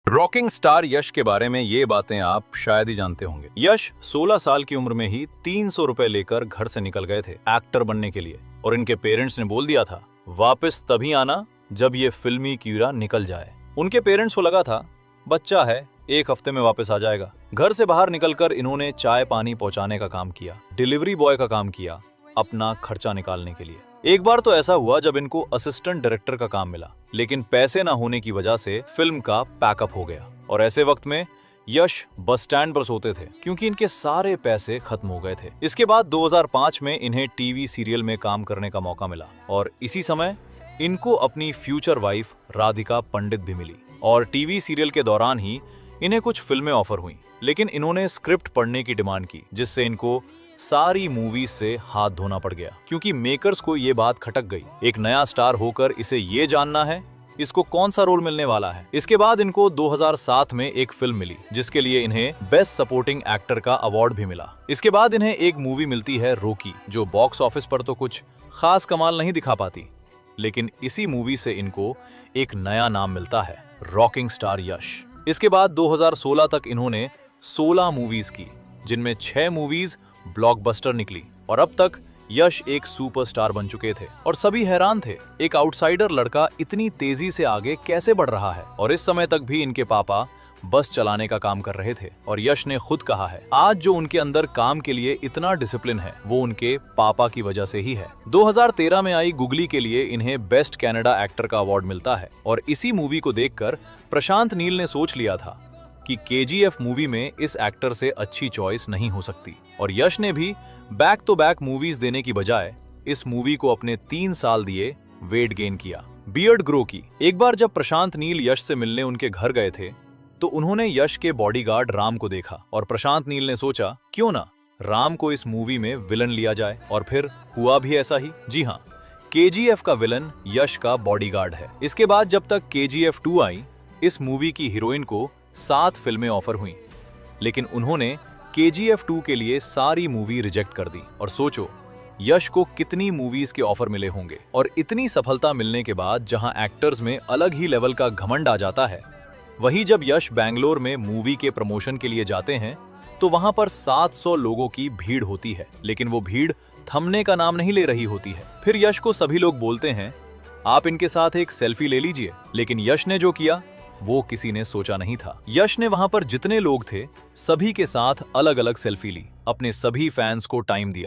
Rocking star यश के बारे में ये बातें आप शायद ही जानते होंगे। यश 16 साल की उम्र में ही 300 रुपए लेकर घर से निकल गए थे एक्टर बनने के लिए, और इनके पेरेंट्स ने बोल दिया था वापस तभी आना जब ये फिल्मी कीड़ा निकल जाए। उनके पेरेंट्स को लगा था बच्चा है, एक हफ्ते में वापस आ जाएगा। घर से बाहर निकलकर इन्होंने चाय पानी पहुंचाने का काम किया, डिलीवरी बॉय का काम किया अपना खर्चा निकालने के लिए। एक बार तो ऐसा हुआ जब इनको असिस्टेंट डायरेक्टर का काम मिला, लेकिन पैसे ना होने की वजह से फिल्म का पैकअप हो गया। और ऐसे वक्त में यश बस स्टैंड पर सोते थे क्योंकि इनके सारे पैसे खत्म हो गए थे। इसके बाद 2005 में इन्हें टीवी सीरियल में काम करने का मौका मिला, और इसी समय इनको अपनी फ्यूचर वाइफ राधिका पंडित भी मिली। और टीवी सीरियल के दौरान ही इन्हें कुछ फिल्में ऑफर हुई, लेकिन इन्होंने स्क्रिप्ट पढ़ने की डिमांड की, जिससे इनको सारी मूवीज से हाथ धोना पड़ गया, क्योंकि मेकर्स को ये बात खटक गई, एक नया स्टार होकर इसे ये जानना है इसको कौन सा रोल मिलने वाला है। इसके बाद इनको 2007 में एक फिल्म मिली, जिसके लिए इन्हें बेस्ट सपोर्टिंग एक्टर का अवार्ड भी मिला। इसके बाद इन्हें एक मूवी मिलती है रॉकी, जो बॉक्स ऑफिस पर तो कुछ खास कमाल नहीं दिखा पाती, लेकिन इसी मूवी से इनको एक नया नाम मिलता है, रॉकिंग स्टार यश। इसके बाद 2016 तक इन्होंने 16 मूवीज की, जिनमें 6 मूवीज ब्लॉकबस्टर निकली, और अब तक यश एक सुपरस्टार बन चुके थे। और सभी हैरान थे, एक आउटसाइडर लड़का इतनी तेजी से आगे कैसे बढ़ रहा है। और इस समय तक भी इनके पापा बस चलाने का काम कर रहे थे, और यश ने खुद कहा है आज जो उनके अंदर काम के लिए इतना डिसिप्लिन है वो उनके पापा की वजह से ही है। 2013 में आई गुगली के लिए इन्हें बेस्ट कनाडा एक्टर का अवार्ड मिलता है, और इसी मूवी को देखकर प्रशांत नील ने सोच लिया था कि KGF मूवी में इस एक्टर से अच्छी चॉइस नहीं हो सकती। और यश ने भी बैक टू बैक मूवीज देने की बजाय इस मूवी को अपने 3 साल दिए वेट गेन किया, बियर्ड ग्रो की। एक बार जब प्रशांत नील यश से मिलने उनके घर गए थे, तो उन्होंने यश के बॉडीगार्ड राम को देखा, और प्रशांत नील ने सोचा क्यों ना राम को इस मूवी में विलन लिया जाए। और फिर हुआ भी ऐसा ही। जी हाँ, KGF का विलन यश का बॉडीगार्ड है। इसके बाद जब तक KGF 2 आई, इस मूवी की हीरोइन को 7 फिल्में ऑफर हुई, लेकिन उन्होंने KGF 2 के लिए सारी मूवी रिजेक्ट कर दी। और सोचो यश को कितनी मूवीज के ऑफर मिले होंगे। और इतनी सफलता मिलने के बाद जहां एक्टर्स में अलग ही लेवल का घमंड आ जाता है, वहीं जब यश बैंगलोर में मूवी के प्रमोशन के लिए जाते हैं, तो वहां पर 700 लोगों की भीड़ होती है, लेकिन वो भीड़ थमने का नाम नहीं ले रही होती है। फिर यश को सभी लोग बोलते हैं आप इनके साथ एक सेल्फी ले लीजिए, लेकिन यश ने जो किया वो किसी ने सोचा नहीं था। यश ने वहां पर जितने लोग थे सभी के साथ अलग अलग सेल्फी ली, अपने सभी फैंस को टाइम दिया।